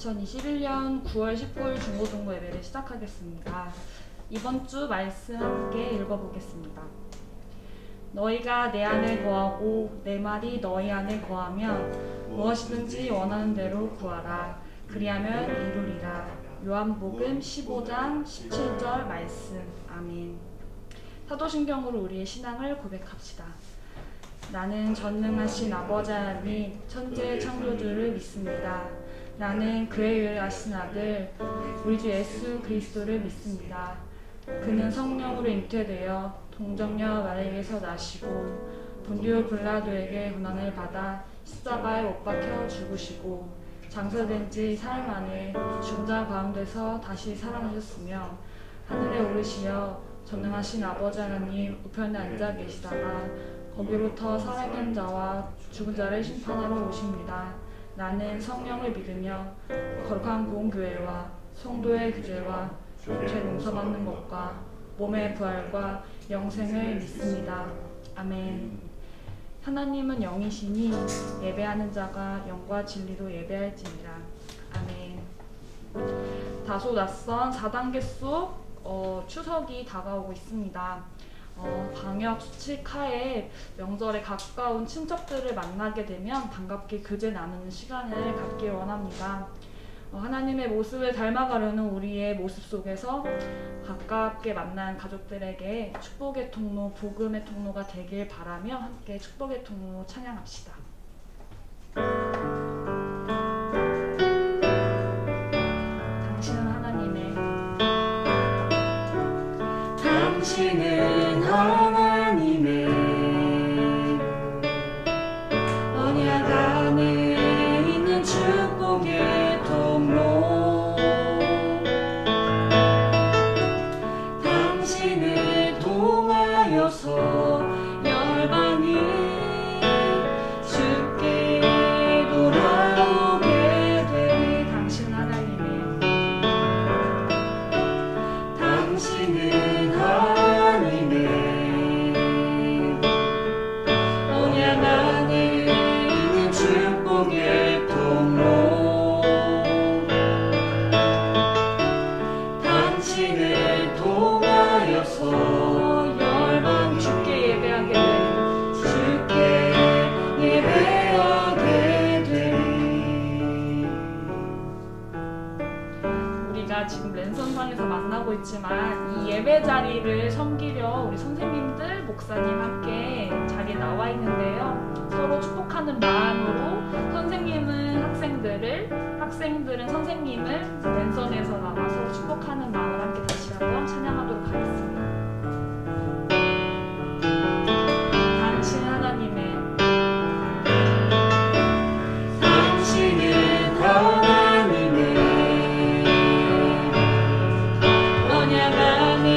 2021년 9월 19일 중고등부 예배를 시작하겠습니다. 이번 주 말씀 함께 읽어보겠습니다. 너희가 내 안에 거하고 내 말이 너희 안에 거하면 무엇이든지 원하는 대로 구하라. 그리하면 이루리라. 요한복음 15장 17절 말씀. 아멘. 사도신경으로 우리의 신앙을 고백합시다. 나는 전능하신 아버지 하나님 천지의 창조주를 믿습니다. 나는 그의 유일하신 아들 우리 주 예수 그리스도를 믿습니다. 그는 성령으로 잉태되어 동정녀 마리아에게서 나시고 본디오 빌라도에게 고난을 받아 십자가에 못 박혀 죽으시고 장사된 지 사흘 만에 죽은 자 가운데서 다시 살아나셨으며 하늘에 오르시어 전능하신 아버지 하나님 우편에 앉아 계시다가 거기로부터 살아있는 자와 죽은 자를 심판하러 오십니다. 나는 성령을 믿으며 거룩한 공교회와 성도의 교제와 죄 용서받는 것과 몸의 부활과 영생을 믿습니다. 아멘. 하나님은 영이시니 예배하는 자가 영과 진리로 예배할지니라. 아멘. 다소 낯선 4단계 속 추석이 다가오고 있습니다. 방역 수칙 하에 명절에 가까운 친척들을 만나게 되면 반갑게 교제 나누는 시간을 갖길 원합니다. 하나님의 모습을 닮아가려는 우리의 모습 속에서 가깝게 만난 가족들에게 축복의 통로, 복음의 통로가 되길 바라며 함께 축복의 통로 찬양합시다. 당신은 하나님의 당신은 하나님의 언약 안에 있는 축복의 통로 당신을 통하여서 열방이 주께 돌아오게 돼 당신은 하나님의 당신은 하나님의 언약 안에 있는 축복의 통로 당신을 통하여서 열방이 주께 예배하게 되리 주께 예배하게 되리. 우리가 지금 랜선상에서 만나고 있지만 이 예배 자리를 섬기려 우리 선생님들, 목사님 함께 자리에 나와 있는데요. 서로 축복하는 마음으로 선생님은 학생들을, 학생들은 선생님을 랜선에서 나와 서로 축복하는 마음을 함께 다시 한번 찬양하도록 하겠습니다. 당신 하나님의 당신은 하나님의 언약 안에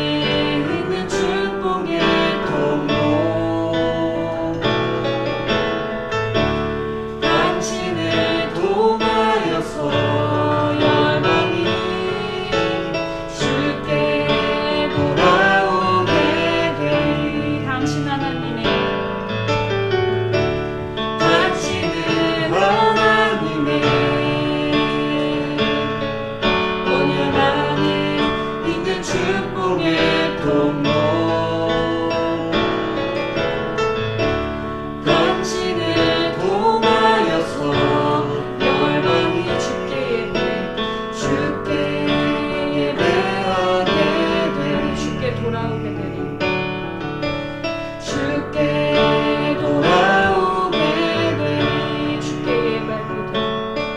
있는 축복의 통로 당신을 통하여서 열방이 주께 돌아오게 되리 당신 하나님의 당신은 하나님의 언약 안에 있는 축복의 통로 당신을 통하여서 열방이 주께 예배하게 되리 주께 돌아오게 되리 주께 돌아오게 되리 주께 예배하게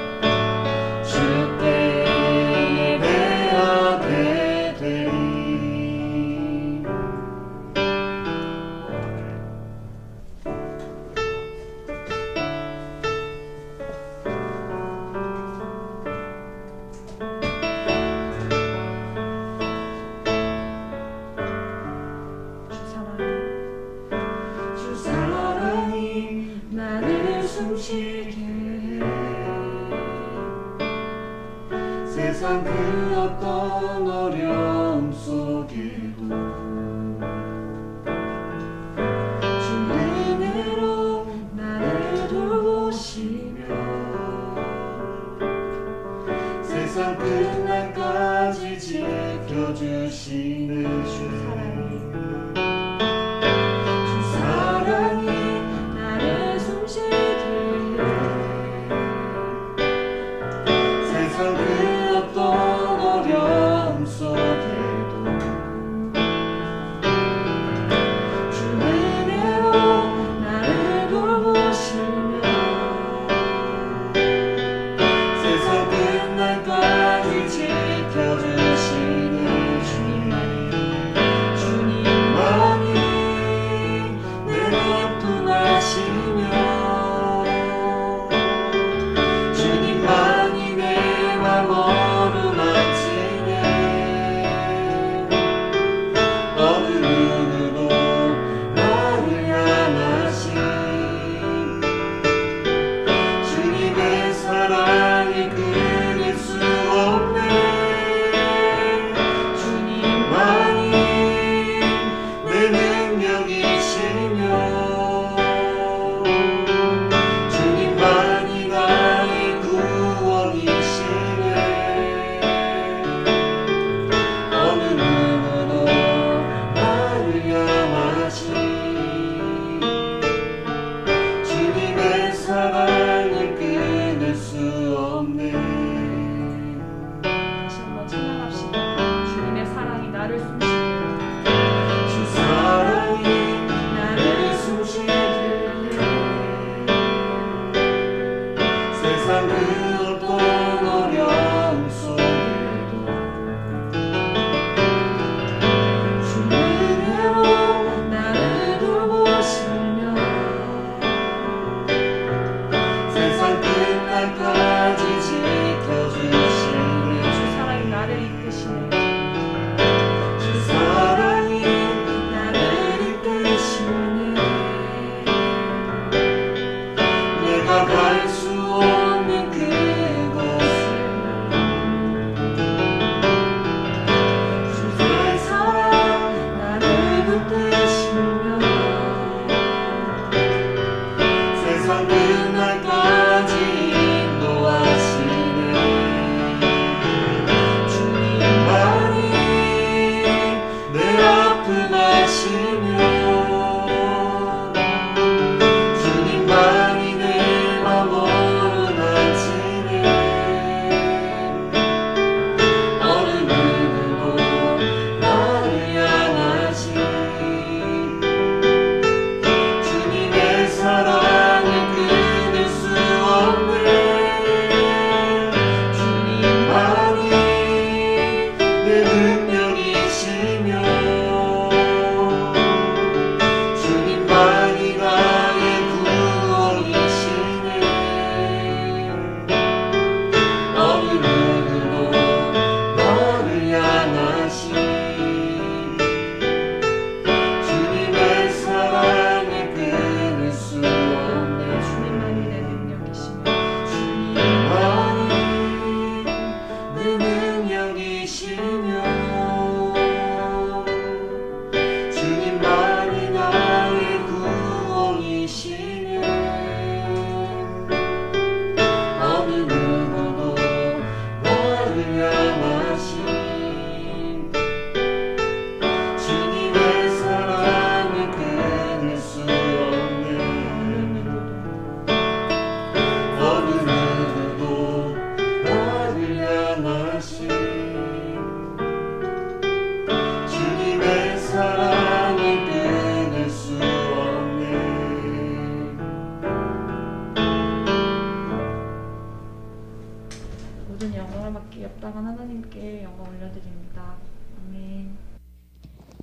되리 주께 예배하게 되리. 주 사랑 주 사랑이 나를 숨쉬게 해 세상 그 어떤 어려움 속에도 주 은혜로 나를 돌보시며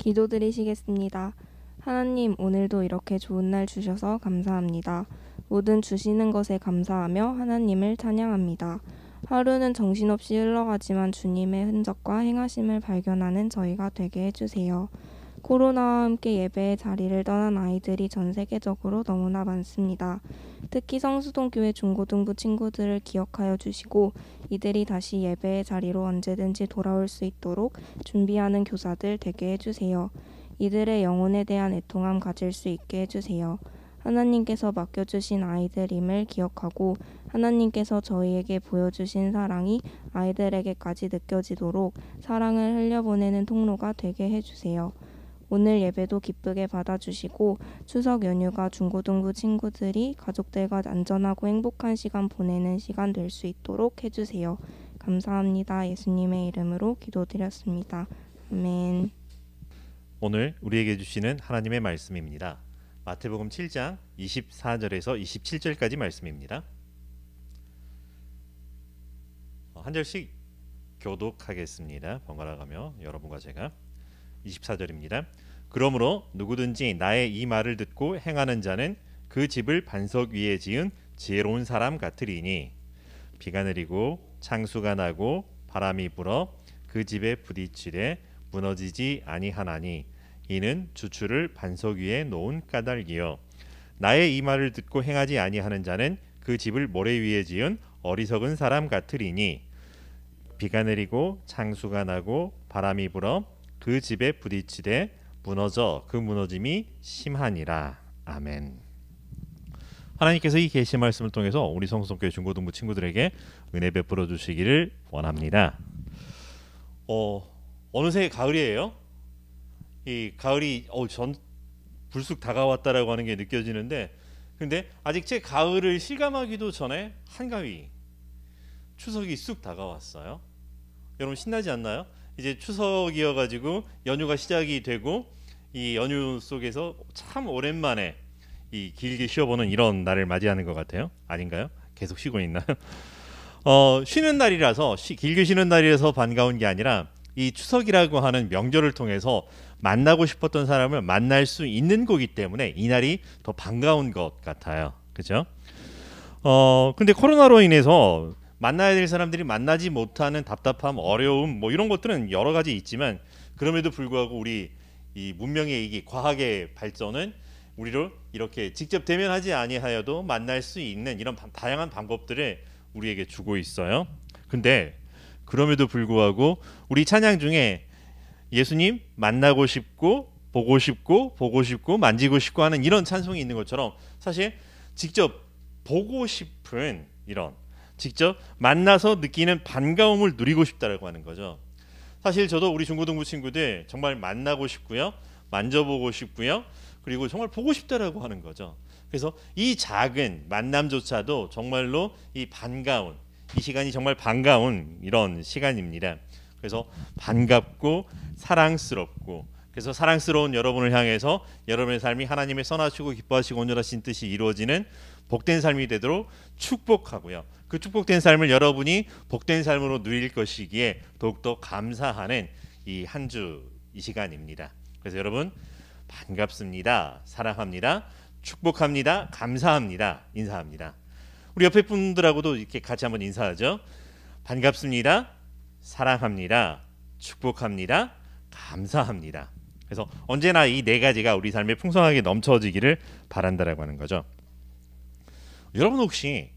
기도드리시겠습니다. 하나님, 오늘도 이렇게 좋은 날 주셔서 감사합니다. 모든 주시는 것에 감사하며 하나님을 찬양합니다. 하루는 정신없이 흘러가지만 주님의 흔적과 행하심을 발견하는 저희가 되게 해주세요. 코로나와 함께 예배의 자리를 떠난 아이들이 전 세계적으로 너무나 많습니다. 특히 성수동교회 중고등부 친구들을 기억하여 주시고 이들이 다시 예배의 자리로 언제든지 돌아올 수 있도록 준비하는 교사들 되게 해주세요. 이들의 영혼에 대한 애통함 가질 수 있게 해주세요. 하나님께서 맡겨주신 아이들임을 기억하고 하나님께서 저희에게 보여주신 사랑이 아이들에게까지 느껴지도록 사랑을 흘려보내는 통로가 되게 해주세요. 오늘 예배도 기쁘게 받아주시고 추석 연휴가 중고등부 친구들이 가족들과 안전하고 행복한 시간 보내는 시간 될 수 있도록 해주세요. 감사합니다. 예수님의 이름으로 기도드렸습니다. 아멘. 오늘 우리에게 주시는 하나님의 말씀입니다. 마태복음 7장 24절에서 27절까지 말씀입니다. 한 절씩 교독하겠습니다. 번갈아 가며 여러분과 제가 24절입니다. 그러므로 누구든지 나의 이 말을 듣고 행하는 자는 그 집을 반석 위에 지은 지혜로운 사람 같으리니 비가 내리고 창수가 나고 바람이 불어 그 집에 부딪히되 무너지지 아니하나니 이는 주추를 반석 위에 놓은 까닭이요 나의 이 말을 듣고 행하지 아니하는 자는 그 집을 모래 위에 지은 어리석은 사람 같으리니 비가 내리고 창수가 나고 바람이 불어 그 집에 부딪히되 무너져 그 무너짐이 심하니라. 아멘. 하나님께서 이 계시 말씀을 통해서 우리 성수동교회 중고등부 친구들에게 은혜 베풀어 주시기를 원합니다. 어느새 가을이에요. 이 가을이 전 불쑥 다가왔다라고 하는 게 느껴지는데, 근데 아직 제 가을을 실감하기도 전에 한가위 추석이 쑥 다가왔어요. 여러분 신나지 않나요? 이제 추석이어가지고 연휴가 시작이 되고 이 연휴 속에서 참 오랜만에 이 길게 쉬어보는 이런 날을 맞이하는 것 같아요. 아닌가요? 계속 쉬고 있나요? 쉬는 날이라서 길게 쉬는 날이라서 반가운 게 아니라 이 추석이라고 하는 명절을 통해서 만나고 싶었던 사람을 만날 수 있는 거기 때문에 이 날이 더 반가운 것 같아요. 그죠? 근데 코로나로 인해서 만나야 될 사람들이 만나지 못하는 답답함, 어려움 뭐 이런 것들은 여러 가지 있지만 그럼에도 불구하고 우리 이 문명의 이 과학의 발전은 우리를 이렇게 직접 대면하지 아니하여도 만날 수 있는 이런 다양한 방법들을 우리에게 주고 있어요. 근데 그럼에도 불구하고 우리 찬양 중에 예수님 만나고 싶고 보고 싶고 만지고 싶고 하는 이런 찬송이 있는 것처럼 사실 직접 보고 싶은 이런 직접 만나서 느끼는 반가움을 누리고 싶다라고 하는 거죠. 사실 저도 우리 중고등부 친구들 정말 만나고 싶고요, 만져보고 싶고요, 그리고 정말 보고 싶다라고 하는 거죠. 그래서 이 작은 만남조차도 정말로 이 반가운, 이 시간이 정말 반가운 이런 시간입니다. 그래서 반갑고 사랑스럽고, 그래서 사랑스러운 여러분을 향해서 여러분의 삶이 하나님의 선하시고 기뻐하시고 온전하신 뜻이 이루어지는 복된 삶이 되도록 축복하고요. 그 축복된 삶을 여러분이 복된 삶으로 누릴 것이기에 더욱더 감사하는 이 한 주 이 시간입니다. 그래서 여러분 반갑습니다. 사랑합니다. 축복합니다. 감사합니다. 인사합니다. 우리 옆에 분들하고도 이렇게 같이 한번 인사하죠. 반갑습니다. 사랑합니다. 축복합니다. 감사합니다. 그래서 언제나 이 네 가지가 우리 삶에 풍성하게 넘쳐지기를 바란다라고 하는 거죠. 여러분 혹시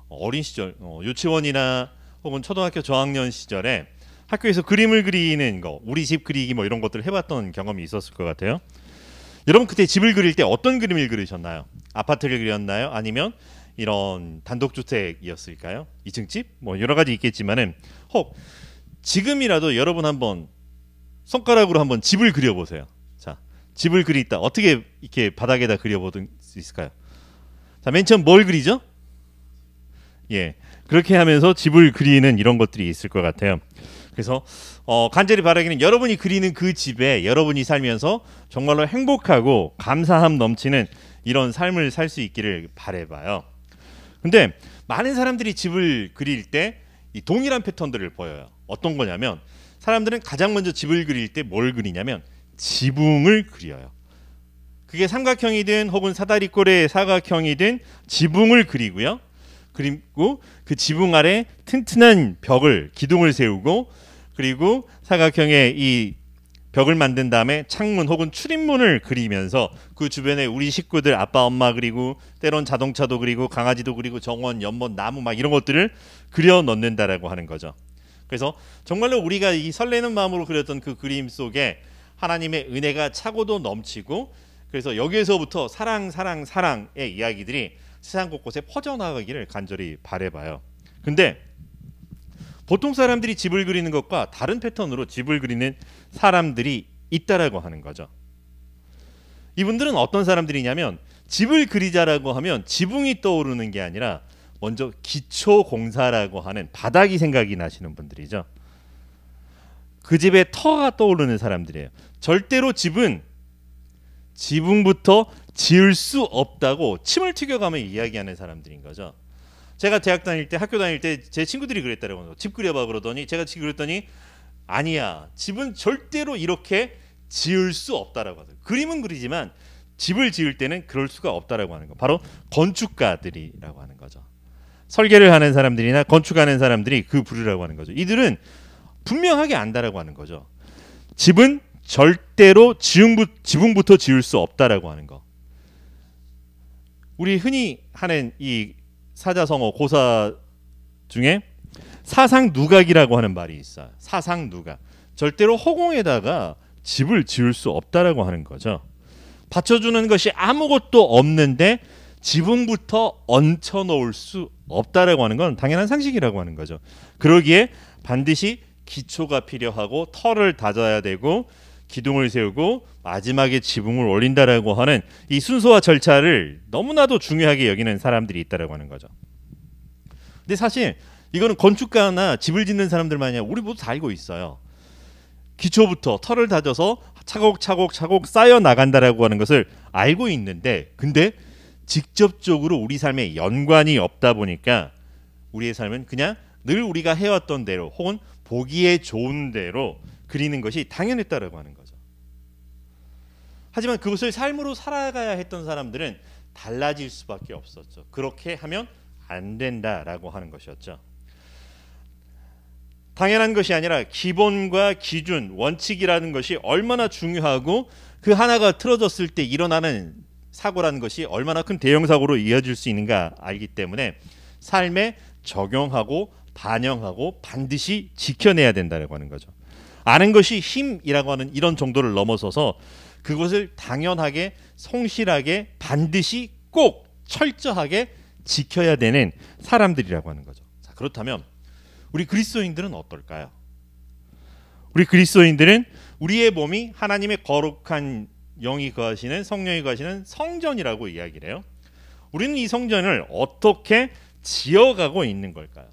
어린 시절 유치원이나 혹은 초등학교 저학년 시절에 학교에서 그림을 그리는 거, 우리 집 그리기 뭐 이런 것들 해봤던 경험이 있었을 것 같아요. 여러분 그때 집을 그릴 때 어떤 그림을 그리셨나요? 아파트를 그렸나요? 아니면 이런 단독주택이었을까요? 2층 집? 뭐 여러 가지 있겠지만은 혹 지금이라도 여러분 한번 손가락으로 한번 집을 그려보세요. 자, 집을 그리다 어떻게 이렇게 바닥에다 그려볼 수 있을까요? 자, 맨 처음 뭘 그리죠? 예, 그렇게 하면서 집을 그리는 이런 것들이 있을 것 같아요. 그래서 간절히 바라기는 여러분이 그리는 그 집에 여러분이 살면서 정말로 행복하고 감사함 넘치는 이런 삶을 살 수 있기를 바라봐요. 근데 많은 사람들이 집을 그릴 때 이 동일한 패턴들을 보여요. 어떤 거냐면 사람들은 가장 먼저 집을 그릴 때 뭘 그리냐면 지붕을 그려요. 그게 삼각형이든 혹은 사다리꼴의 사각형이든 지붕을 그리고요. 그리고 그 지붕 아래 튼튼한 벽을 기둥을 세우고 그리고 사각형의 이 벽을 만든 다음에 창문 혹은 출입문을 그리면서 그 주변에 우리 식구들 아빠 엄마 그리고 때론 자동차도 그리고 강아지도 그리고 정원 연못 나무 막 이런 것들을 그려 넣는다라고 하는 거죠. 그래서 정말로 우리가 이 설레는 마음으로 그렸던 그 그림 속에 하나님의 은혜가 차고도 넘치고 그래서 여기에서부터 사랑의 이야기들이 세상 곳곳에 퍼져나가기를 간절히 바라봐요. 근데 보통 사람들이 집을 그리는 것과 다른 패턴으로 집을 그리는 사람들이 있다라고 하는 거죠. 이분들은 어떤 사람들이냐면 집을 그리자라고 하면 지붕이 떠오르는 게 아니라 먼저 기초공사라고 하는 바닥이 생각이 나시는 분들이죠. 그 집에 터가 떠오르는 사람들이에요. 절대로 집은 지붕부터 지을 수 없다고 침을 튀겨가며 이야기하는 사람들인 거죠. 제가 대학 다닐 때 학교 다닐 때 제 친구들이 그랬다라고 하죠. 집 그려봐 그러더니 제가 집 그렸더니 아니야 집은 절대로 이렇게 지을 수 없다라고 하죠. 그림은 그리지만 집을 지을 때는 그럴 수가 없다라고 하는 거. 바로 건축가들이라고 하는 거죠. 설계를 하는 사람들이나 건축하는 사람들이 그 부류라고 하는 거죠. 이들은 분명하게 안다라고 하는 거죠. 집은 절대로 지붕부터 지을 수 없다라고 하는 거. 우리 흔히 하는 이 사자성어 고사 중에 사상누각이라고 하는 말이 있어요. 사상누각. 절대로 허공에다가 집을 지을 수 없다라고 하는 거죠. 받쳐주는 것이 아무것도 없는데 지붕부터 얹혀 놓을 수 없다라고 하는 건 당연한 상식이라고 하는 거죠. 그러기에 반드시 기초가 필요하고 터를 다져야 되고 기둥을 세우고 마지막에 지붕을 올린다라고 하는 이 순서와 절차를 너무나도 중요하게 여기는 사람들이 있다라고 하는 거죠. 근데 사실 이거는 건축가나 집을 짓는 사람들만이 아니라 우리 모두 다 알고 있어요. 기초부터 터를 다져서 차곡차곡 쌓여 나간다라고 하는 것을 알고 있는데 근데 직접적으로 우리 삶에 연관이 없다 보니까 우리의 삶은 그냥 늘 우리가 해왔던 대로 혹은 보기에 좋은 대로 그리는 것이 당연했다라고 하는 거죠. 하지만 그것을 삶으로 살아가야 했던 사람들은 달라질 수밖에 없었죠. 그렇게 하면 안 된다라고 하는 것이었죠. 당연한 것이 아니라 기본과 기준, 원칙이라는 것이 얼마나 중요하고 그 하나가 틀어졌을 때 일어나는 사고라는 것이 얼마나 큰 대형 사고로 이어질 수 있는가 알기 때문에 삶에 적용하고 반영하고 반드시 지켜내야 된다고 하는 거죠. 아는 것이 힘이라고 하는 이런 정도를 넘어서서 그것을 당연하게 성실하게 반드시 꼭 철저하게 지켜야 되는 사람들이라고 하는 거죠. 자, 그렇다면 우리 그리스도인들은 어떨까요? 우리 그리스도인들은 우리의 몸이 하나님의 거룩한 영이 거하시는 성령이 거하시는 성전이라고 이야기를 해요. 우리는 이 성전을 어떻게 지어가고 있는 걸까요?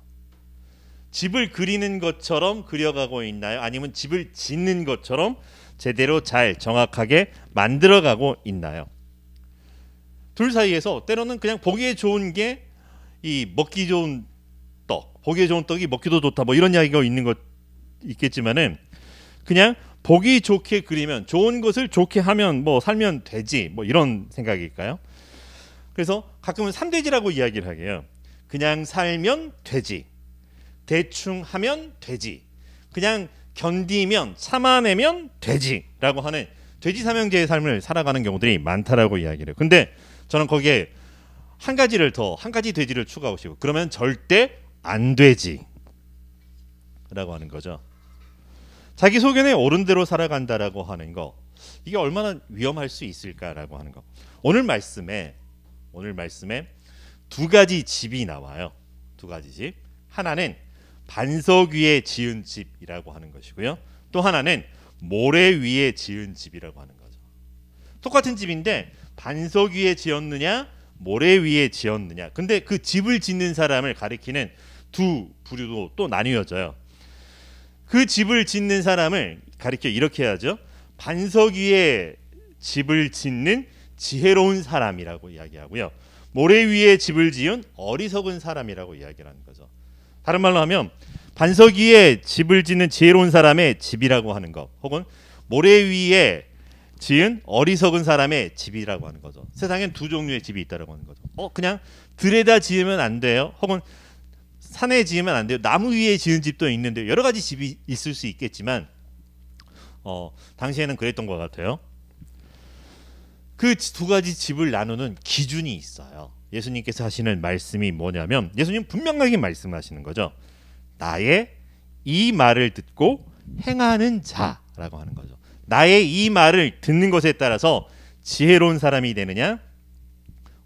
집을 그리는 것처럼 그려가고 있나요? 아니면 집을 짓는 것처럼 제대로 잘 정확하게 만들어가고 있나요? 둘 사이에서 때로는 그냥 보기에 좋은 게 이 먹기 좋은 떡, 보기에 좋은 떡이 먹기도 좋다 뭐 이런 이야기가 있는 것 있겠지만은 그냥 보기 좋게 그리면 좋은 것을 좋게 하면 뭐 살면 되지 뭐 이런 생각일까요? 그래서 가끔은 삼돼지라고 이야기를 하게요. 그냥 살면 되지, 대충 하면 되지, 그냥 견디면 참아내면 되지라고 하는 돼지 삼형제의 삶을 살아가는 경우들이 많다라고 이야기를 해요. 근데 저는 거기에 한 가지 돼지를 추가하고 싶고 그러면 절대 안 되지 라고 하는 거죠. 자기 소견에 옳은 대로 살아간다라고 하는 거 이게 얼마나 위험할 수 있을까라고 하는 거. 오늘 말씀에 두 가지 집이 나와요. 두 가지 집. 하나는 반석 위에 지은 집이라고 하는 것이고요. 또 하나는 모래 위에 지은 집이라고 하는 거죠. 똑같은 집인데 반석 위에 지었느냐 모래 위에 지었느냐. 근데 그 집을 짓는 사람을 가리키는 두 부류도 또 나뉘어져요. 그 집을 짓는 사람을 가리켜 이렇게 하죠. 반석 위에 집을 짓는 지혜로운 사람이라고 이야기하고요. 모래 위에 집을 지은 어리석은 사람이라고 이야기를 하는 거죠. 다른 말로 하면 반석 위에 집을 짓는 지혜로운 사람의 집이라고 하는 것 혹은 모래 위에 지은 어리석은 사람의 집이라고 하는 거죠. 세상엔 두 종류의 집이 있다라고 하는 거죠. 그냥 들에다 지으면 안 돼요. 혹은 산에 지으면 안 돼요. 나무 위에 지은 집도 있는데 여러 가지 집이 있을 수 있겠지만 당시에는 그랬던 것 같아요. 그 두 가지 집을 나누는 기준이 있어요. 예수님께서 하시는 말씀이 뭐냐면 예수님 분명하게 말씀하시는 거죠. 나의 이 말을 듣고 행하는 자라고 하는 거죠. 나의 이 말을 듣는 것에 따라서 지혜로운 사람이 되느냐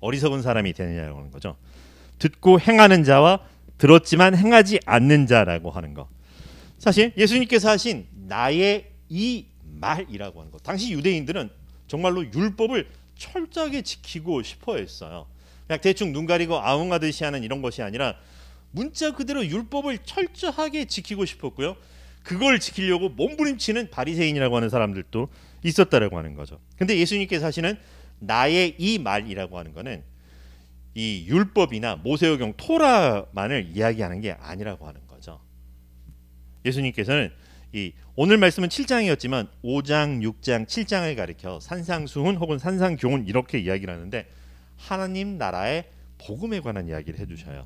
어리석은 사람이 되느냐라고 하는 거죠. 듣고 행하는 자와 들었지만 행하지 않는 자라고 하는 거. 사실 예수님께서 하신 나의 이 말이라고 하는 것. 당시 유대인들은 정말로 율법을 철저하게 지키고 싶어 했어요. 그냥 대충 눈 가리고 아웅하듯이 하는 이런 것이 아니라 문자 그대로 율법을 철저하게 지키고 싶었고요. 그걸 지키려고 몸부림치는 바리새인이라고 하는 사람들도 있었다라고 하는 거죠. 근데 예수님께서 하시는 나의 이 말이라고 하는 거는 이 율법이나 모세오경 토라만을 이야기하는 게 아니라고 하는 거죠. 예수님께서는 이 오늘 말씀은 7장이었지만 5장, 6장, 7장을 가리켜 산상수훈 혹은 산상교훈 이렇게 이야기를 하는데 하나님 나라의 복음에 관한 이야기를 해주셔요.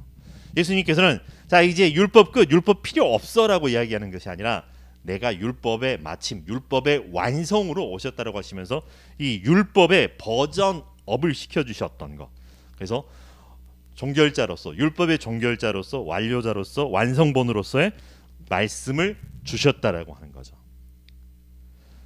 예수님께서는 자 이제 율법 끝, 율법 필요 없어라고 이야기하는 것이 아니라 내가 율법의 마침, 율법의 완성으로 오셨다라고 하시면서 이 율법의 버전업을 시켜주셨던 것. 그래서 종결자로서 율법의 종결자로서 완료자로서 완성본으로서의 말씀을 주셨다라고 하는 거죠.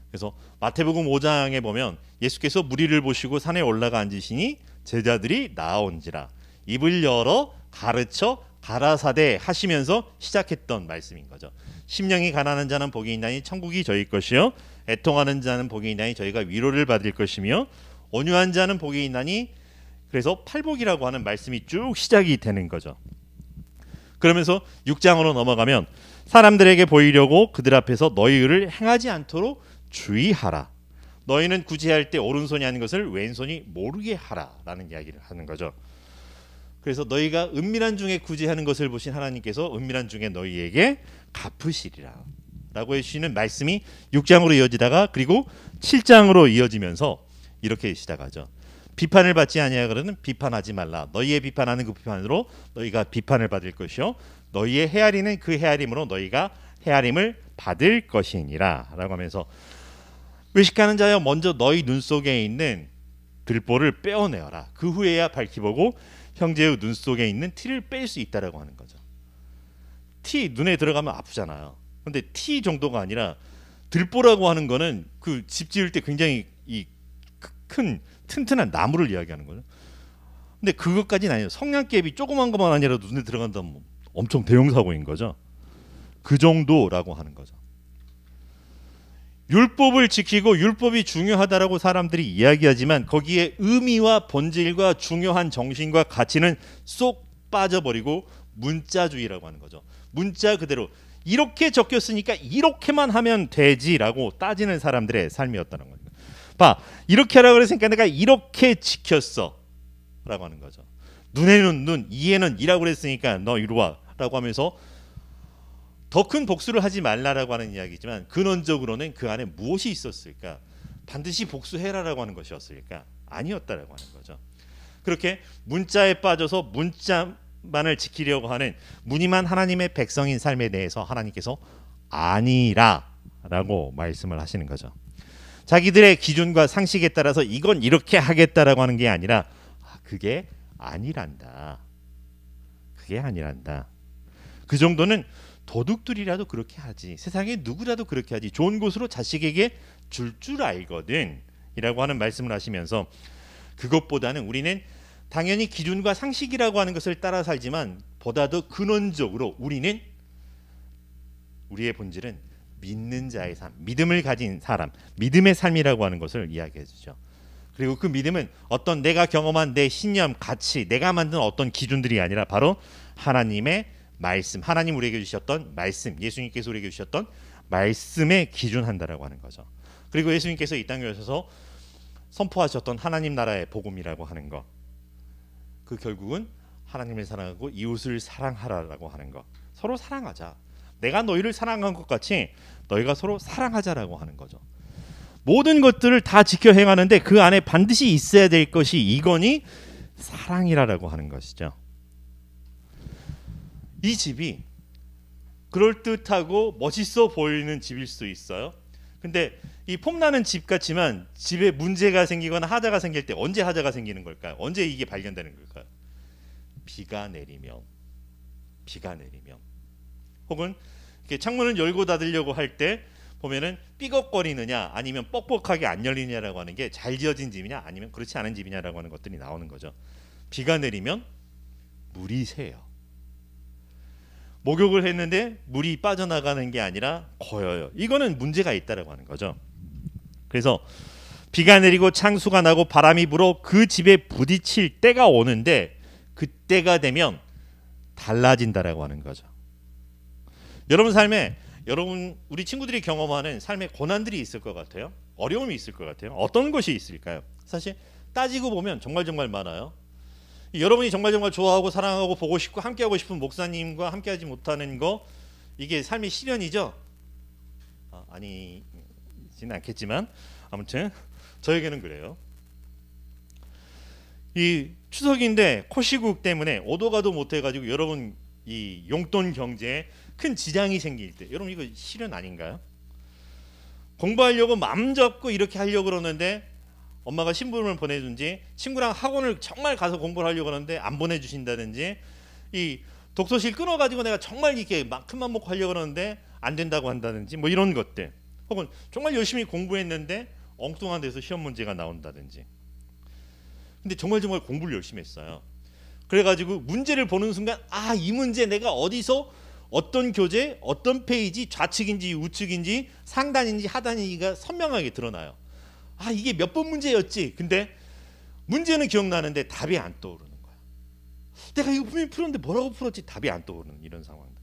그래서 마태복음 5장에 보면 예수께서 무리를 보시고 산에 올라가 앉으시니 제자들이 나아온지라 입을 열어 가르쳐 가라사대 하시면서 시작했던 말씀인 거죠. 심령이 가난한 자는 복이 있나니 천국이 저희 것이요 애통하는 자는 복이 있나니 저희가 위로를 받을 것이며 온유한 자는 복이 있나니 그래서 팔복이라고 하는 말씀이 쭉 시작이 되는 거죠. 그러면서 6장으로 넘어가면 사람들에게 보이려고 그들 앞에서 너희 의를 행하지 않도록 주의하라. 너희는 구제할 때 오른손이 아닌 것을 왼손이 모르게 하라라는 이야기를 하는 거죠. 그래서 너희가 은밀한 중에 구제하는 것을 보신 하나님께서 은밀한 중에 너희에게 갚으시리라 라고 해주시는 말씀이 6장으로 이어지다가 그리고 7장으로 이어지면서 이렇게 시작하죠. 비판을 받지 아니하거든 비판하지 말라. 너희의 비판하는 그 비판으로 너희가 비판을 받을 것이요 너희의 헤아리는 그 헤아림으로 너희가 헤아림을 받을 것이니라 라고 하면서 외식하는 자여 먼저 너희 눈 속에 있는 들보를 빼어내어라. 그 후에야 밝히 보고 형제의 눈 속에 있는 티를 뺄 수 있다라고 하는 거죠. 티 눈에 들어가면 아프잖아요. 근데 티 정도가 아니라 들보라고 하는 거는 그 집 지을 때 굉장히 이 큰 튼튼한 나무를 이야기하는 거죠. 근데 그것까지는 아니에요. 성냥개비 조그만 것만 아니라 눈에 들어간다면 엄청 대형 사고인 거죠. 그 정도라고 하는 거죠. 율법을 지키고 율법이 중요하다라고 사람들이 이야기하지만 거기에 의미와 본질과 중요한 정신과 가치는 쏙 빠져버리고 문자주의라고 하는 거죠. 문자 그대로 이렇게 적혔으니까 이렇게만 하면 되지라고 따지는 사람들의 삶이었다는 거죠. 봐, 이렇게 하라고 그랬으니까 내가 이렇게 지켰어 라고 하는 거죠. 눈에는 눈, 이에는 이라고 그랬으니까 너 이리 와 라고 하면서 더 큰 복수를 하지 말라라고 하는 이야기지만 근원적으로는 그 안에 무엇이 있었을까? 반드시 복수해라라고 하는 것이었을까? 아니었다라고 하는 거죠. 그렇게 문자에 빠져서 문자만을 지키려고 하는 무늬만 하나님의 백성인 삶에 대해서 하나님께서 아니라라고 말씀을 하시는 거죠. 자기들의 기준과 상식에 따라서 이건 이렇게 하겠다라고 하는 게 아니라 그게 아니란다. 그게 아니란다. 그 정도는 도둑들이라도 그렇게 하지. 세상에 누구라도 그렇게 하지. 좋은 곳으로 자식에게 줄 알거든 이라고 하는 말씀을 하시면서 그것보다는 우리는 당연히 기준과 상식이라고 하는 것을 따라 살지만 보다 더 근원적으로 우리는 우리의 본질은 믿는 자의 삶, 믿음을 가진 사람, 믿음의 삶이라고 하는 것을 이야기해 주죠. 그리고 그 믿음은 어떤 내가 경험한 내 신념, 가치, 내가 만든 어떤 기준들이 아니라 바로 하나님의 말씀, 하나님 우리에게 주셨던 말씀, 예수님께서 우리에게 주셨던 말씀에 기준한다라고 하는 거죠. 그리고 예수님께서 이 땅에 오셔서 선포하셨던 하나님 나라의 복음이라고 하는 것, 그 결국은 하나님을 사랑하고 이웃을 사랑하라라고 하는 것, 서로 사랑하자. 내가 너희를 사랑한 것 같이 너희가 서로 사랑하자라고 하는 거죠. 모든 것들을 다 지켜 행하는데 그 안에 반드시 있어야 될 것이 이거니 사랑이라고 하는 것이죠. 이 집이 그럴듯하고 멋있어 보이는 집일 수도 있어요. 근데 이 폼나는 집 같지만 집에 문제가 생기거나 하자가 생길 때 언제 하자가 생기는 걸까요? 언제 이게 발견되는 걸까요? 비가 내리면 혹은 이렇게 창문을 열고 닫으려고 할 때 보면은 삐걱거리느냐 아니면 뻑뻑하게 안 열리냐라고 하는 게 잘 지어진 집이냐 아니면 그렇지 않은 집이냐라고 하는 것들이 나오는 거죠. 비가 내리면 물이 새요. 목욕을 했는데 물이 빠져나가는 게 아니라 고여요. 이거는 문제가 있다라고 하는 거죠. 그래서 비가 내리고 창수가 나고 바람이 불어 그 집에 부딪힐 때가 오는데 그때가 되면 달라진다라고 하는 거죠. 여러분 삶에 우리 친구들이 경험하는 삶의 고난들이 있을 것 같아요. 어려움이 있을 것 같아요. 어떤 것이 있을까요? 사실 따지고 보면 정말 많아요. 여러분이 정말 좋아하고 사랑하고 보고 싶고 함께하고 싶은 목사님과 함께하지 못하는 거 이게 삶의 시련이죠. 아니지는 않겠지만 아무튼 저에게는 그래요. 이 추석인데 코시국 때문에 오도 가도 못해가지고 여러분 이 용돈 경제에 큰 지장이 생길 때 여러분 이거 시련 아닌가요? 공부하려고 마음 잡고 이렇게 하려고 그러는데 엄마가 신부름을 보내준지 친구랑 학원을 정말 가서 공부를 하려고 하는데 안 보내주신다든지 이 독서실 끊어가지고 내가 정말 이렇게 큰맘 먹고 하려고 하는데 안 된다고 한다든지 뭐 이런 것들 혹은 정말 열심히 공부했는데 엉뚱한 데서 시험 문제가 나온다든지 근데 정말 공부를 열심히 했어요. 그래가지고 문제를 보는 순간 이 문제 내가 어디서 어떤 교재 어떤 페이지 좌측인지 우측인지 상단인지 하단인지가 선명하게 드러나요. 이게 몇 번 문제였지. 근데 문제는 기억나는데 답이 안 떠오르는 거야. 내가 이거 분명히 풀었는데 뭐라고 풀었지 답이 안 떠오르는 이런 상황들.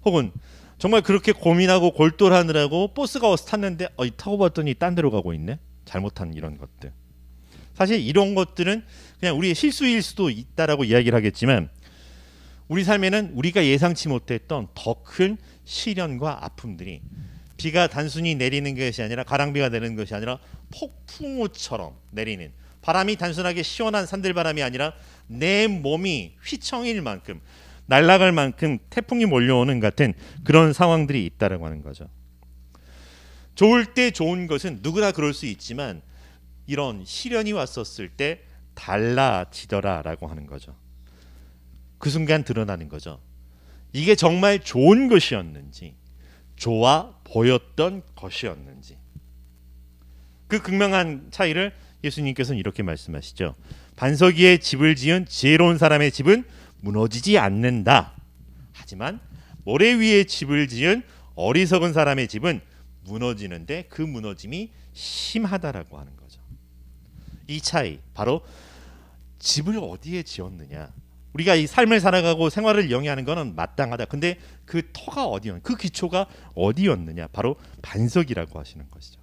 혹은 정말 그렇게 고민하고 골똘하느라고 버스가 와서 탔는데 타고 봤더니 딴 데로 가고 있네. 잘못한 이런 것들. 사실 이런 것들은 그냥 우리의 실수일 수도 있다라고 이야기를 하겠지만 우리 삶에는 우리가 예상치 못했던 더 큰 시련과 아픔들이 비가 단순히 내리는 것이 아니라 가랑비가 내리는 것이 아니라 폭풍우처럼 내리는 바람이 단순하게 시원한 산들바람이 아니라 내 몸이 휘청일 만큼 날아갈 만큼 태풍이 몰려오는 같은 그런 상황들이 있다라고 하는 거죠. 좋을 때 좋은 것은 누구나 그럴 수 있지만 이런 시련이 왔었을 때 달라지더라라고 하는 거죠. 그 순간 드러나는 거죠. 이게 정말 좋은 것이었는지 좋아 보였던 것이었는지 그 극명한 차이를 예수님께서는 이렇게 말씀하시죠. 반석 위에 집을 지은 지혜로운 사람의 집은 무너지지 않는다. 하지만 모래 위에 집을 지은 어리석은 사람의 집은 무너지는데 그 무너짐이 심하다라고 하는 거죠. 이 차이 바로 집을 어디에 지었느냐. 우리가 이 삶을 살아가고 생활을 영위하는 것은 마땅하다. 근데 그 터가 어디였느냐, 그 기초가 어디였느냐, 바로 반석이라고 하시는 것이죠.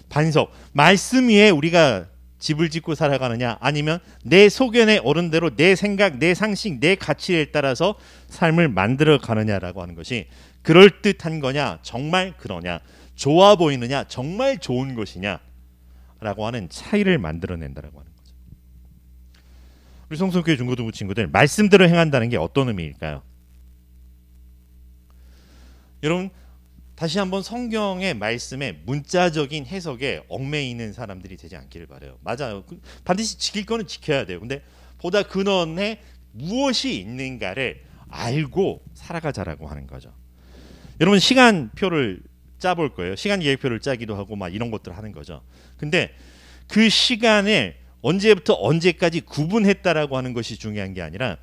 반석, 말씀 위에 우리가 집을 짓고 살아가느냐 아니면 내 소견에 오른 대로 내 생각, 내 상식, 내 가치에 따라서 삶을 만들어 가느냐라고 하는 것이 그럴듯한 거냐, 정말 그러냐, 좋아 보이느냐, 정말 좋은 것이냐 라고 하는 차이를 만들어낸다라고 하는 거죠. 우리 성성교회 중고등부 친구들, 말씀대로 행한다는 게 어떤 의미일까요? 여러분 다시 한번 성경의 말씀에 문자적인 해석에 얽매이는 사람들이 되지 않기를 바라요. 맞아요. 반드시 지킬 거는 지켜야 돼요. 근데 보다 근원에 무엇이 있는가를 알고 살아가자라고 하는 거죠. 여러분 시간표를 짜볼 거예요. 시간 계획표를 짜기도 하고 막 이런 것들을 하는 거죠. 근데 그 시간을 언제부터 언제까지 구분했다라고 하는 것이 중요한 게 아니라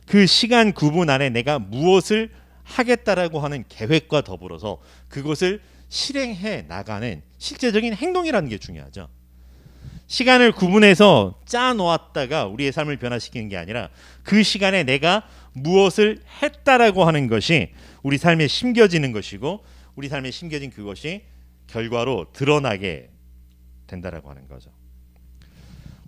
그 시간 구분 안에 내가 무엇을 하겠다라고 하는 계획과 더불어서 그것을 실행해 나가는 실제적인 행동이라는 게 중요하죠. 시간을 구분해서 짜 놓았다가 우리의 삶을 변화시키는 게 아니라 그 시간에 내가 무엇을 했다라고 하는 것이 우리 삶에 심겨지는 것이고 우리 삶에 심겨진 그것이 결과로 드러나게 된다라고 하는 거죠.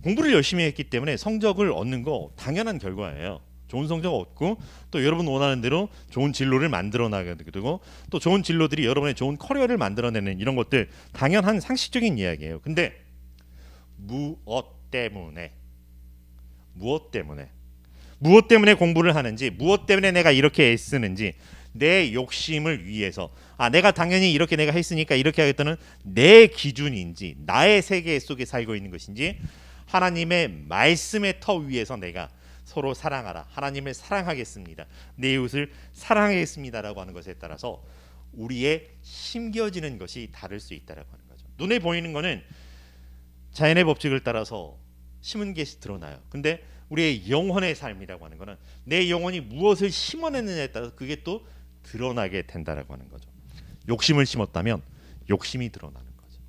공부를 열심히 했기 때문에 성적을 얻는 거 당연한 결과예요. 좋은 성적 얻고 또 여러분 원하는 대로 좋은 진로를 만들어 나가게 되고 또 좋은 진로들이 여러분의 좋은 커리어를 만들어내는 이런 것들 당연한 상식적인 이야기예요. 근데 무엇 때문에 공부를 하는지, 무엇 때문에 내가 이렇게 애쓰는지, 내 욕심을 위해서 내가 당연히 이렇게 내가 했으니까 이렇게 하겠다는 내 기준인지, 나의 세계 속에 살고 있는 것인지, 하나님의 말씀의 터 위에서 내가 서로 사랑하라, 하나님을 사랑하겠습니다, 내 이웃을 사랑하겠습니다라고 하는 것에 따라서 우리의 심겨지는 것이 다를 수 있다라고 하는 거죠. 눈에 보이는 거는 자연의 법칙을 따라서 심은 것이 드러나요. 근데 우리의 영혼의 삶이라고 하는 거는 내 영혼이 무엇을 심어내느냐에 따라서 그게 또 드러나게 된다라고 하는 거죠. 욕심을 심었다면 욕심이 드러나는 거죠.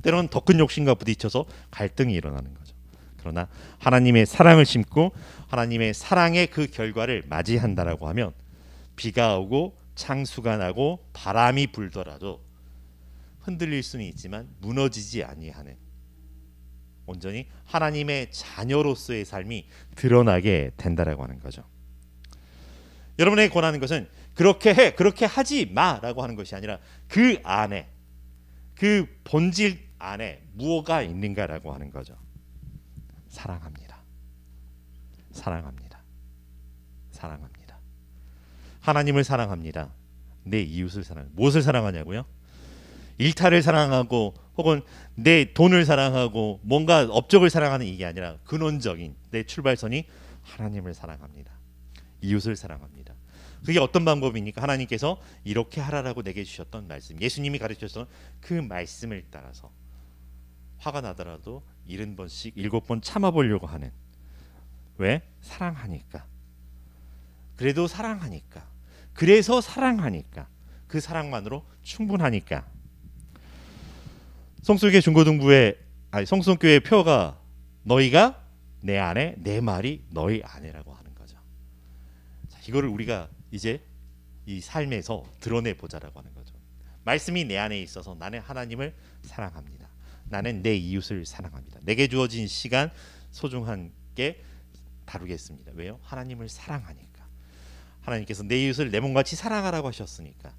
때로는 더 큰 욕심과 부딪혀서 갈등이 일어나는 거죠. 그러나 하나님의 사랑을 심고 하나님의 사랑의 그 결과를 맞이한다라고 하면 비가 오고 창수가 나고 바람이 불더라도 흔들릴 수는 있지만 무너지지 아니하는 온전히 하나님의 자녀로서의 삶이 드러나게 된다라고 하는 거죠. 여러분에게 권하는 것은 그렇게 해, 그렇게 하지 마라고 하는 것이 아니라 그 안에, 그 본질 안에 무엇가 있는가라고 하는 거죠. 사랑합니다. 사랑합니다. 사랑합니다. 하나님을 사랑합니다. 내 이웃을 사랑합니다. 무엇을 사랑하냐고요? 일탈을 사랑하고 혹은 내 돈을 사랑하고 뭔가 업적을 사랑하는 이게 아니라 근원적인 내 출발선이 하나님을 사랑합니다. 이웃을 사랑합니다. 그게 어떤 방법입니까? 하나님께서 이렇게 하라라고 내게 주셨던 말씀, 예수님이 가르치셨던 그 말씀을 따라서 화가 나더라도 70번씩 7번 참아보려고 하는, 왜? 사랑하니까. 그래도 사랑하니까. 그래서 사랑하니까. 그 사랑만으로 충분하니까. 성수교회 중고등부의 성수교회 표가 너희가 내 안에, 내 말이 너희 안에라고 하는 거죠. 자, 이거를 우리가 이제 이 삶에서 드러내 보자라고 하는 거죠. 말씀이 내 안에 있어서 나는 하나님을 사랑합니다. 나는 내 이웃을 사랑합니다. 내게 주어진 시간 소중한 게 다루겠습니다. 왜요? 하나님을 사랑하니까. 하나님께서 내 이웃을 내 몸같이 사랑하라고 하셨으니까.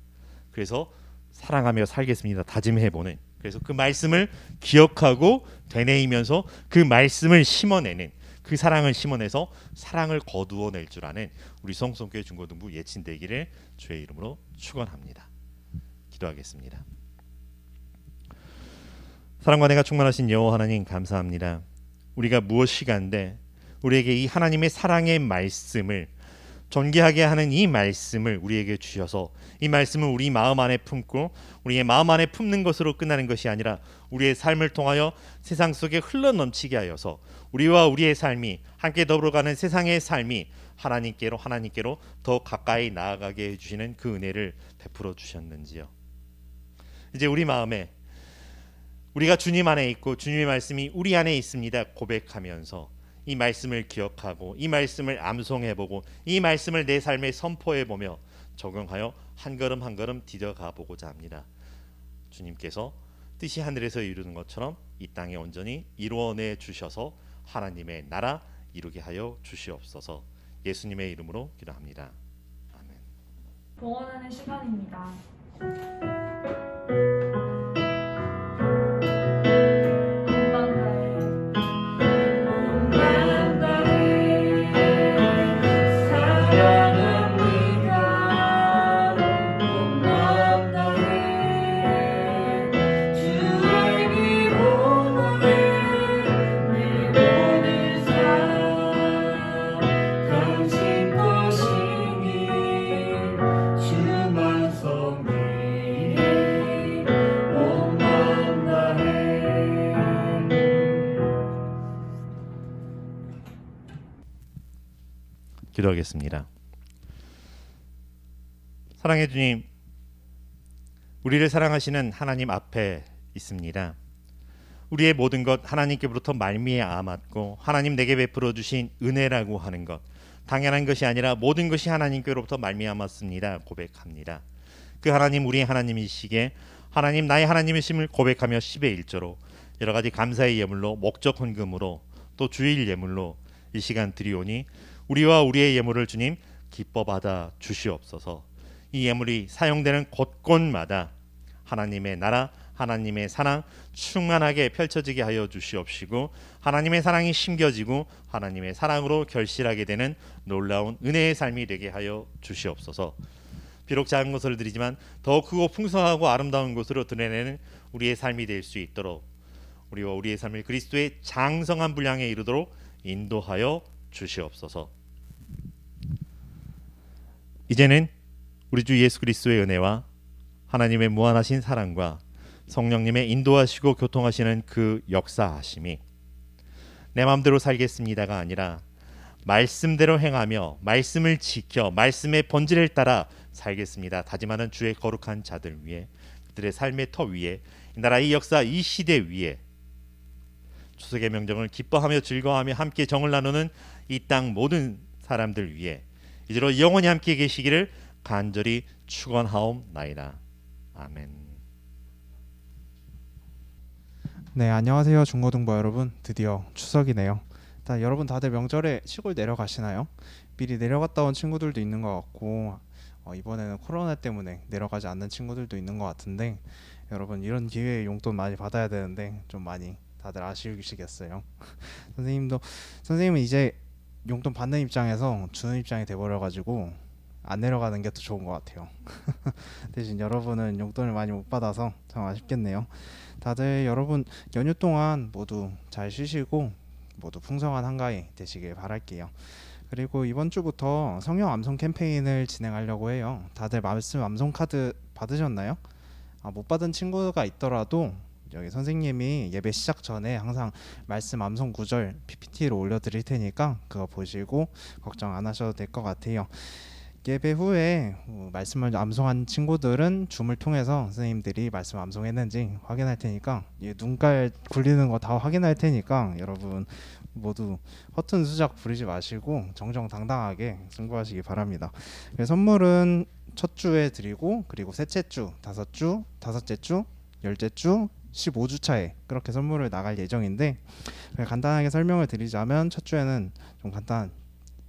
그래서 사랑하며 살겠습니다. 다짐해보는, 그래서 그 말씀을 기억하고 되뇌이면서 그 말씀을 심어내는, 그 사랑을 심어내서 사랑을 거두어낼 줄 아는 우리 성수교회 중고등부 예친되기를 주의 이름으로 축원합니다. 기도하겠습니다. 사랑과 내가 충만하신 여호와 하나님, 감사합니다. 우리가 무엇이간데 우리에게 이 하나님의 사랑의 말씀을 존귀하게 하는 이 말씀을 우리에게 주셔서 이 말씀을 우리 마음 안에 품고 우리의 마음 안에 품는 것으로 끝나는 것이 아니라 우리의 삶을 통하여 세상 속에 흘러넘치게 하여서 우리와 우리의 삶이 함께 더불어가는 세상의 삶이 하나님께로 더 가까이 나아가게 해주시는 그 은혜를 베풀어 주셨는지요. 이제 우리 마음에 우리가 주님 안에 있고 주님의 말씀이 우리 안에 있습니다 고백하면서 이 말씀을 기억하고 이 말씀을 암송해보고 이 말씀을 내 삶에 선포해보며 적용하여 한 걸음 한 걸음 디뎌가 보고자 합니다. 주님께서 뜻이 하늘에서 이루는 것처럼 이 땅에 온전히 이루어내 주셔서 하나님의 나라 이루게 하여 주시옵소서. 예수님의 이름으로 기도합니다. 아멘. 봉헌하는 시간입니다. 기도하겠습니다. 사랑해 주님, 우리를 사랑하시는 하나님 앞에 있습니다. 우리의 모든 것 하나님께로부터 말미암았고 하나님 내게 베풀어 주신 은혜라고 하는 것, 당연한 것이 아니라 모든 것이 하나님께로부터 말미암았습니다 고백합니다. 그 하나님, 우리의 하나님이시기에 하나님 나의 하나님이심을 고백하며 10의 1조로 여러 가지 감사의 예물로 목적 헌금으로 또 주일 예물로 이 시간 드리오니 우리와 우리의 예물을 주님 기뻐 받아 주시옵소서. 이 예물이 사용되는 곳곳마다 하나님의 나라, 하나님의 사랑 충만하게 펼쳐지게 하여 주시옵시고 하나님의 사랑이 심겨지고 하나님의 사랑으로 결실하게 되는 놀라운 은혜의 삶이 되게 하여 주시옵소서. 비록 작은 것을 드리지만 더 크고 풍성하고 아름다운 것으로 드러내는 우리의 삶이 될 수 있도록 우리와 우리의 삶을 그리스도의 장성한 분량에 이르도록 인도하여 주시옵소서. 이제는 우리 주 예수 그리스도의 은혜와 하나님의 무한하신 사랑과 성령님의 인도하시고 교통하시는 그 역사하심이 내 마음대로 살겠습니다가 아니라 말씀대로 행하며 말씀을 지켜 말씀의 본질을 따라 살겠습니다 다짐하는 주의 거룩한 자들 위에, 그들의 삶의 터 위에, 이 나라 이 역사 이 시대 위에 추석의 명정을 기뻐하며 즐거워하며 함께 정을 나누는 이 땅 모든 사람들 위에 이제로 영원히 함께 계시기를 간절히 축원하옵나이다. 아멘. 네, 안녕하세요 중고등부 여러분. 드디어 추석이네요. 여러분 다들 명절에 시골 내려가시나요? 미리 내려갔다 온 친구들도 있는 것 같고 이번에는 코로나 때문에 내려가지 않는 친구들도 있는 것 같은데, 여러분 이런 기회에 용돈 많이 받아야 되는데 좀 많이 다들 아쉬우시겠어요. 선생님은 이제 용돈 받는 입장에서 주는 입장이 돼버려가지고 안 내려가는 게 더 좋은 것 같아요. 대신 여러분은 용돈을 많이 못 받아서 참 아쉽겠네요. 다들 여러분 연휴 동안 모두 잘 쉬시고 모두 풍성한 한가위 되시길 바랄게요. 그리고 이번 주부터 성령 암송 캠페인을 진행하려고 해요. 다들 말씀 암송 카드 받으셨나요? 못 받은 친구가 있더라도 여기 선생님이 예배 시작 전에 항상 말씀 암송 구절 PPT로 올려드릴 테니까 그거 보시고 걱정 안 하셔도 될 것 같아요. 예배 후에 말씀을 암송한 친구들은 줌을 통해서 선생님들이 말씀 암송했는지 확인할 테니까 눈깔 굴리는 거 다 확인할 테니까 여러분 모두 허튼 수작 부리지 마시고 정정당당하게 승부하시기 바랍니다. 선물은 첫 주에 드리고 그리고 셋째 주, 다섯째 주, 열째 주, 15주 차에 그렇게 선물을 나갈 예정인데, 간단하게 설명을 드리자면 첫 주에는 좀 간단한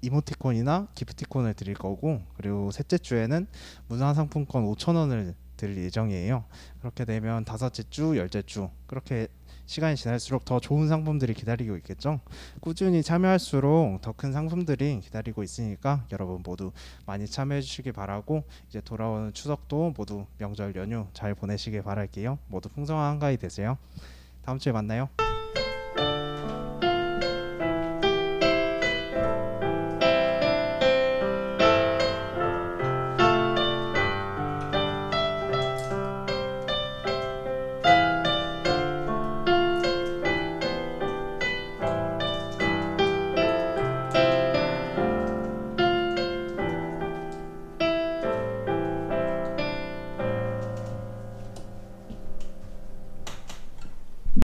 이모티콘이나 기프티콘을 드릴 거고, 그리고 셋째 주에는 문화상품권 5,000원을 드릴 예정이에요. 그렇게 되면 다섯째 주, 열째 주 그렇게 시간이 지날수록 더 좋은 상품들이 기다리고 있겠죠. 꾸준히 참여할수록 더 큰 상품들이 기다리고 있으니까 여러분 모두 많이 참여해 주시기 바라고, 이제 돌아오는 추석도 모두 명절 연휴 잘 보내시길 바랄게요. 모두 풍성한 한가위 되세요. 다음 주에 만나요.